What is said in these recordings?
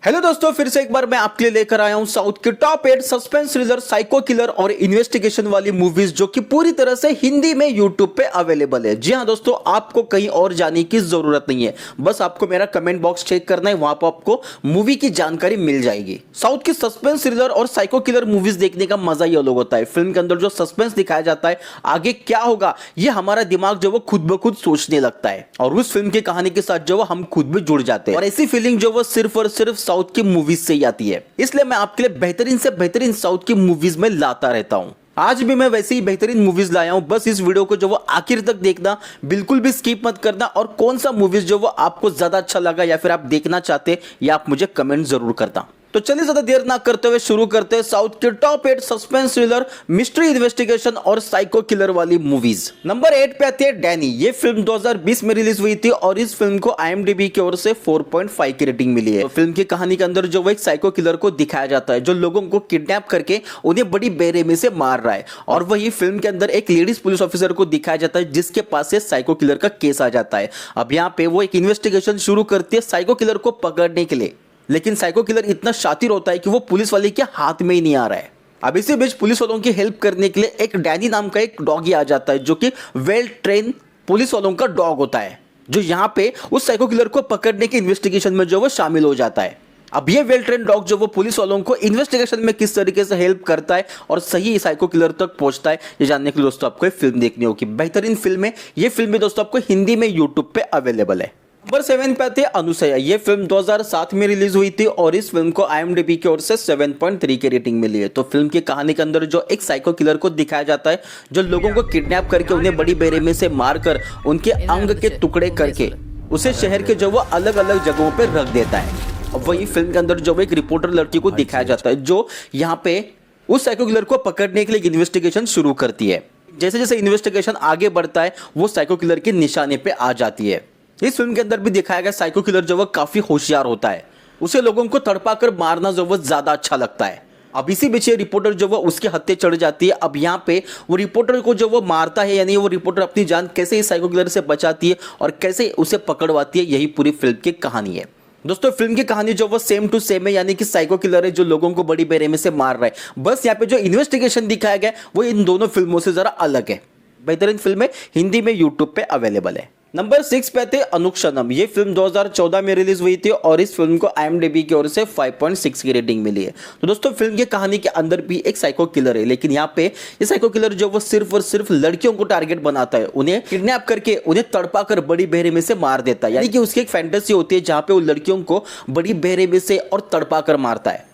Hello दोस्तों, फिर से एक बार मैं आपके लिए लेकर आया हूं साउथ के top 8 suspense thriller, psycho killer और इन्वेस्टिगेशन वाली मूवीज जो कि पूरी तरह से हिंदी में यूट्यूब पे अवेलेबल है। जी हां दोस्तों, आपको कहीं और जाने की जरूरत नहीं है, बस आपको मेरा कमेंट बॉक्स चेक करना है, वहां पर आपको मूवी की जानकारी मिल जाएगी। साउथ की सस्पेंस थ्रिलर और साइको किलर मूवीज देखने का मजा ही अलग होता है। फिल्म के अंदर जो सस्पेंस दिखाया जाता है, आगे क्या होगा ये हमारा दिमाग जो वो खुद ब खुद सोचने लगता है और उस फिल्म की कहानी के साथ जो वो हम खुद भी जुड़ जाते हैं। और ऐसी फीलिंग जो वो सिर्फ और सिर्फ साउथ की मूवीज से ही आती है, इसलिए मैं आपके लिए बेहतरीन से बेहतरीन साउथ की मूवीज में लाता रहता हूं। आज भी मैं वैसे ही बेहतरीन मूवीज लाया हूं, बस इस वीडियो को जो वो आखिर तक देखना, बिल्कुल भी स्किप मत करना। और कौन सा मूवीज जो वो आपको ज्यादा अच्छा लगा या फिर आप देखना चाहते, या आप मुझे कमेंट जरूर करना। तो चलिए ज्यादा देर ना करते हुए शुरू करते हैं साउथ के top 8 suspense thriller, mystery, investigation और साइको किलर वाली मूवीज। नंबर 8 पे आती है डैनी। ये फिल्म 2020 में रिलीज हुई थी और इस फिल्म को IMDb की ओर से 4.5 की रेटिंग मिली है। तो फिल्म की कहानी के अंदर जो वो एक साइको किलर को दिखाया जाता है जो लोगों को किडनैप करके उन्हें बड़ी बेरहमी से मार रहा है। और वही फिल्म के अंदर एक लेडीज पुलिस ऑफिसर को दिखाया जाता है जिसके पास से साइको किलर का केस आ जाता है। अब यहाँ पे वो एक इन्वेस्टिगेशन शुरू करती है साइको किलर को पकड़ने के लिए, लेकिन साइको किलर इतना शातिर होता है कि वो पुलिस वाले के हाथ में ही नहीं आ रहा है। अब इसी बीच पुलिस वालों की हेल्प करने के लिए एक डैनी नाम का एक डॉगी आ जाता है जो कि वेल ट्रेन पुलिस वालों का डॉग होता है, जो यहाँ पे उस साइको किलर को पकड़ने के इन्वेस्टिगेशन में जो वो शामिल हो जाता है। अब ये वेल ट्रेन डॉग जो वो पुलिस वालों को इन्वेस्टिगेशन में किस तरीके से हेल्प करता है और सही साइको किलर तक पहुंचता है, ये जानने के लिए दोस्तों आपको ये फिल्म देखनी होगी। बेहतरीन फिल्म है ये। फिल्म भी दोस्तों आपको हिंदी में यूट्यूब पे अवेलेबल है। नंबर 7 पे आती है अनुसया। ये फिल्म 2007 में रिलीज हुई थी और इस फिल्म को IMDb की ओर से 7.3 की रेटिंग मिली है। तो फिल्म की कहानी के अंदर जो एक साइको किलर को दिखाया जाता है जो लोगों को किडनैप करके उन्हें बड़ी बेरहमी से मारकर उनके अंग के टुकड़े करके उसे शहर के जो वो अलग अलग जगहों पर रख देता है। अब वही फिल्म के अंदर जो एक रिपोर्टर लड़की को दिखाया जाता है जो यहाँ पे उस साइको किलर को पकड़ने के लिए इन्वेस्टिगेशन शुरू करती है। जैसे जैसे इन्वेस्टिगेशन आगे बढ़ता है वो साइको किलर के निशाने पे आ जाती है। इस फिल्म के अंदर भी दिखाया गया साइको किलर जो वो काफी होशियार होता है, उसे लोगों को तड़पा कर मारना जो वो ज्यादा अच्छा लगता है। अब इसी बीच रिपोर्टर जो वो उसके हत्या चढ़ जाती है। अब यहाँ पे वो रिपोर्टर को जो वो मारता है, यानी वो रिपोर्टर अपनी जान कैसे इस साइको किलर से बचाती है और कैसे उसे पकड़वाती है, यही पूरी फिल्म की कहानी है। दोस्तों फिल्म की कहानी जो वो सेम टू सेम है, यानी कि साइको किलर है जो लोगों को बड़ी बेरहमी से मार रहा है। बस यहाँ पे जो इन्वेस्टिगेशन दिखाया गया वो इन दोनों फिल्मों से जरा अलग है। बेहतरीन फिल्म है, हिंदी में यूट्यूब पे अवेलेबल है। नंबर 6 पे आते अनुक्षणम। ये फिल्म 2014 में रिलीज हुई थी और इस फिल्म को IMDb की ओर से 5.6 की रेटिंग मिली है। तो दोस्तों फिल्म की कहानी के अंदर भी एक साइको किलर है, लेकिन यहाँ पे ये साइको किलर जो वो सिर्फ और सिर्फ लड़कियों को टारगेट बनाता है, उन्हें किडनैप करके उन्हें तड़पा कर बड़ी बेरहमी से मार देता है। यानी कि उसकी एक फैंटेसी होती है जहाँ पे वो लड़कियों को बड़ी बेरहमी से और तड़पा कर मारता है।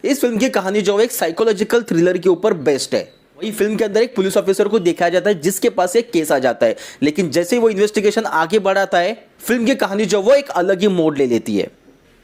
इस फिल्म की कहानी जो एक साइकोलॉजिकल थ्रिलर के ऊपर बेस्ड है। वही फिल्म के अंदर एक पुलिस ऑफिसर को दिखाया जाता है जिसके पास एक केस आ जाता है, लेकिन जैसे ही वो इन्वेस्टिगेशन आगे बढ़ाता है फिल्म की कहानी जो वो एक अलग ही मोड़ ले लेती है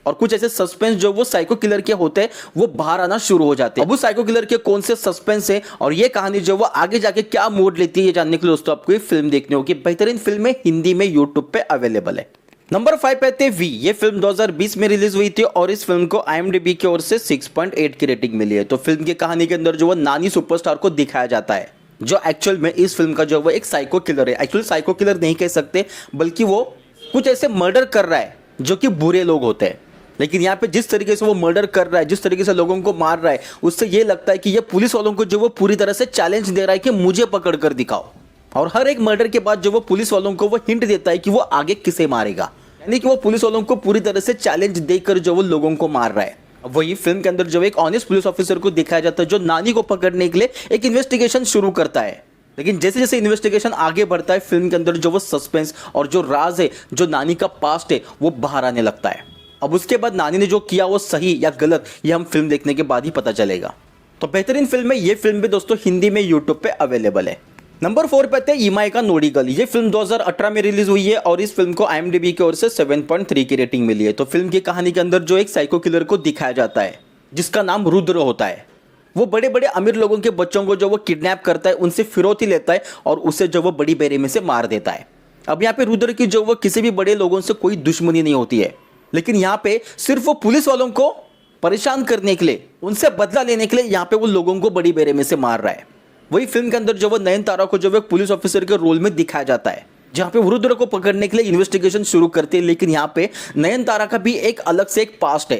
और कुछ ऐसे सस्पेंस जो वो साइको किलर के होते हैं वो बाहर आना शुरू हो जाते हैं। अब वो साइको किलर के कौन से सस्पेंस है और ये कहानी जो वो आगे जाके क्या मोड़ लेती है, ये जानने के लिए दोस्तों आपको ये फिल्म देखनी होगी। बेहतरीन फिल्म है, हिंदी में यूट्यूब पे अवेलेबल है। नंबर 5 पे आते वी। ये फिल्म 2020 में रिलीज हुई थी और इस फिल्म को IMDb की ओर से 6.8 की रेटिंग मिली है। तो फिल्म की कहानी के अंदर जो वो नानी सुपरस्टार को दिखाया जाता है जो एक्चुअल में इस फिल्म का जो वो एक साइको किलर है। एक्चुअली साइको किलर नहीं कह सकते, बल्कि वो कुछ ऐसे मर्डर कर रहा है जो कि बुरे लोग होते हैं, लेकिन यहाँ पे जिस तरीके से वो मर्डर कर रहा है, जिस तरीके से लोगों को मार रहा है, उससे ये लगता है कि ये पुलिस वालों को जो वो पूरी तरह से चैलेंज दे रहा है कि मुझे पकड़ कर दिखाओ। और हर एक मर्डर के बाद जो वो पुलिस वालों को वो हिंट देता है कि वो आगे किसे मारेगा, यानी कि वो पुलिस वालों को पूरी तरह से चैलेंज देकर जो वो लोगों को मार रहा है। वही फिल्म के अंदर जो एक ऑनेस्ट पुलिस ऑफिसर को दिखाया जाता है जो नानी को पकड़ने के लिए एक इन्वेस्टिगेशन शुरू करता है, लेकिन जैसे जैसे इन्वेस्टिगेशन आगे बढ़ता है फिल्म के अंदर जो वो सस्पेंस और जो राज है, जो नानी का पास्ट है, वो बाहर आने लगता है। अब उसके बाद नानी ने जो किया वो सही या गलत, ये हम फिल्म देखने के बाद ही पता चलेगा। तो बेहतरीन फिल्म है ये। फिल्म भी दोस्तों हिंदी में यूट्यूब पे अवेलेबल है। नंबर 4 पे आते हैं इमाई का नोडिगल। ये फिल्म 2018 में रिलीज हुई है और इस फिल्म को IMDb की ओर से 7.3 की रेटिंग मिली है। तो फिल्म की कहानी के अंदर जो एक साइको किलर को दिखाया जाता है जिसका नाम रुद्र होता है, वो बड़े बड़े अमीर लोगों के बच्चों को जो वो किडनैप करता है, उनसे फिरौती लेता है और उसे जो वो बड़ी बेरहमी से मार देता है। अब यहाँ पे रुद्र की जो वो किसी भी बड़े लोगों से कोई दुश्मनी नहीं होती है, लेकिन यहाँ पे सिर्फ वो पुलिस वालों को परेशान करने के लिए, उनसे बदला लेने के लिए यहाँ पे वो लोगों को बड़ी बेरहमी से मार रहा है। वही फिल्म के अंदर जो वो नयनतारा को जो वो पुलिस ऑफिसर के रोल में दिखाया जाता है, जहाँ पे रुद्र को पकड़ने के लिए इन्वेस्टिगेशन शुरू करते हैं, लेकिन यहाँ पे नयनतारा का भी एक अलग से एक पास्ट है।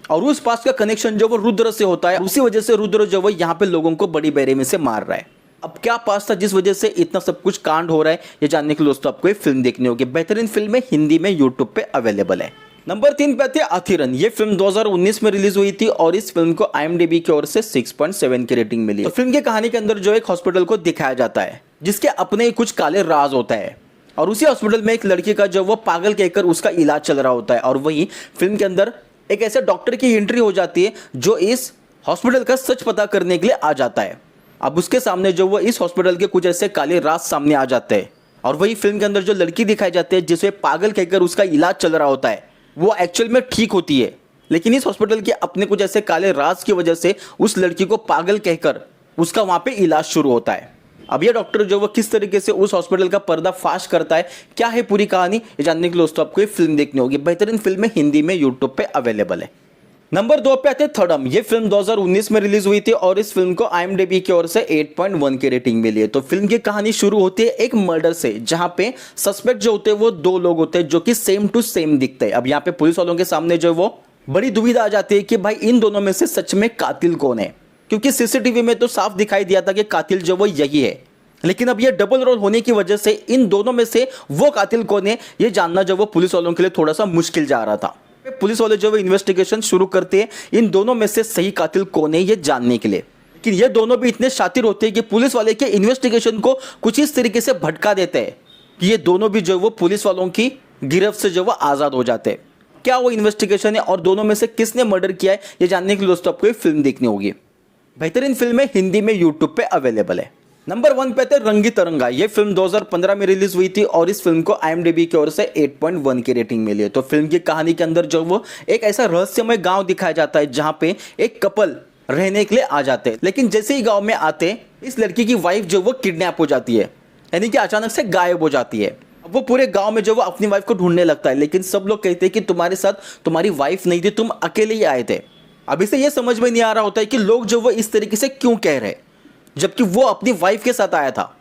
और उस पास का कनेक्शन जो वो रुद्र से होता है, उसी वजह से रुद्र जो वो यहाँ पे लोगों को बड़ी बेरहमी से मार रहा है। अब क्या पास था जिस वजह से इतना सब कुछ कांड हो रहा है, ये जानने के लिए दोस्तों आपको ये फिल्म देखनी होगी। बेहतरीन फिल्म है, हिंदी में यूट्यूब पे अवेलेबल है। नंबर 3 पे आती है अथिरन। ये फिल्म 2019 में रिलीज हुई थी और इस फिल्म को IMDb की ओर से 6.7 की रेटिंग मिली। तो फिल्म की कहानी के अंदर जो एक हॉस्पिटल को दिखाया जाता है जिसके अपने ही कुछ काले राज होता है, और उसी हॉस्पिटल में एक लड़की का जो वो पागल कहकर उसका इलाज चल रहा होता है। और वही फिल्म के अंदर एक ऐसे डॉक्टर की एंट्री हो जाती है जो इस हॉस्पिटल का सच पता करने के लिए आ जाता है। अब उसके सामने जो वो इस हॉस्पिटल के कुछ ऐसे काले राज सामने आ जाते हैं, और वही फिल्म के अंदर जो लड़की दिखाई जाती है जिसे पागल कहकर उसका इलाज चल रहा होता है, वो एक्चुअल में ठीक होती है, लेकिन इस हॉस्पिटल के अपने कुछ ऐसे काले राज की वजह से उस लड़की को पागल कहकर उसका वहां पे इलाज शुरू होता है। अब ये डॉक्टर जो वो किस तरीके से उस हॉस्पिटल का पर्दाफाश करता है, क्या है पूरी कहानी, ये जानने के लिए दोस्तों आपको ये फिल्म देखनी होगी। बेहतरीन फिल्म है, हिंदी में यूट्यूब पे अवेलेबल है। नंबर 2 पे आते हैं थर्डम। ये फिल्म 2019 में रिलीज हुई थी और इस फिल्म को IMDb की ओर से 8.1 की रेटिंग मिली है। तो फिल्म की कहानी शुरू होती है एक मर्डर से, जहां पे सस्पेक्ट जो होते हैं वो 2 लोग होते हैं जो कि सेम टू सेम दिखते हैं। अब यहाँ पे पुलिस वालों के सामने जो वो बड़ी दुविधा आ जाती है कि भाई इन दोनों में से सच में कातिल कौन है, क्योंकि CCTV में तो साफ दिखाई दिया था कि कातिल जो वो यही है, लेकिन अब ये डबल रोल होने की वजह से इन दोनों में से वो कातिल कौन है ये जानना जो वो पुलिस वालों के लिए थोड़ा सा मुश्किल जा रहा था। पुलिस वाले जो वो इन्वेस्टिगेशन शुरू करते हैं इन दोनों में से सही कातिल कौन है ये जानने के लिए, लेकिन ये दोनों भी इतने शातिर होते हैं कि पुलिस वाले के इन्वेस्टिगेशन को कुछ इस तरीके से भटका देते हैं कि ये दोनों भी जो वो पुलिस वालों की गिरफ्त से जो वो आजाद हो जाते हैं। क्या वो इन्वेस्टिगेशन है और दोनों में से किसने मर्डर किया है ये जानने के लिए दोस्तों आपको ये फिल्म देखनी होगी। बेहतरीन फिल्म है, हिंदी में यूट्यूब पे अवेलेबल है। नंबर 1 पे थे रंगी तरंगा। ये फिल्म 2015 में रिलीज हुई थी और इस फिल्म को IMDb की ओर से 8.1 की रेटिंग मिली है। तो फिल्म की कहानी के अंदर जो वो एक ऐसा रहस्यमय गांव दिखाया जाता है जहां पे एक कपल रहने के लिए आ जाते हैं, लेकिन जैसे ही गांव में आते इस लड़की की वाइफ जो वो किडनैप हो जाती है, यानी कि अचानक से गायब हो जाती है। अब वो पूरे गांव में जो वो अपनी वाइफ को ढूंढने लगता है, लेकिन सब लोग कहते हैं कि तुम्हारे साथ तुम्हारी वाइफ नहीं थी, तुम अकेले ही आए थे। अब इसे ये समझ में नहीं आ रहा होता है कि लोग जो वो इस तरीके से क्यों कह रहे, जबकि वो अपनी वाइफ के साथ आया था।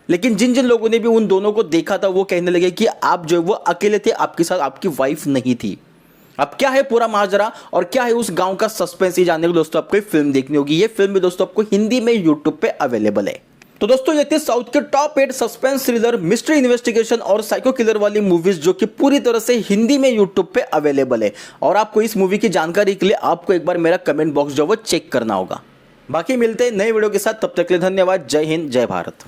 लेकिन जिन जिन लोगों ने भी उन दोनों को देखा था वो कहने लगे कि आप जो वो अकेले थे, आपके साथ आपकी वाइफ नहीं थी। अब क्या है पूरा माजरा और क्या है उस गांव का सस्पेंस, ये जानने को दोस्तों आपको फिल्म देखनी होगी। ये फिल्म भी दोस्तों आपको हिंदी में यूट्यूब पे अवेलेबल है। तो दोस्तों ये थे साउथ के top 8 suspense thriller, mystery investigation और साइको किलर वाली मूवीज जो कि पूरी तरह से हिंदी में यूट्यूब पे अवेलेबल है। और आपको इस मूवी की जानकारी के लिए आपको एक बार मेरा कमेंट बॉक्स जो वो चेक करना होगा। बाकी मिलते हैं नए वीडियो के साथ, तब तक के लिए धन्यवाद। जय हिंद, जय भारत।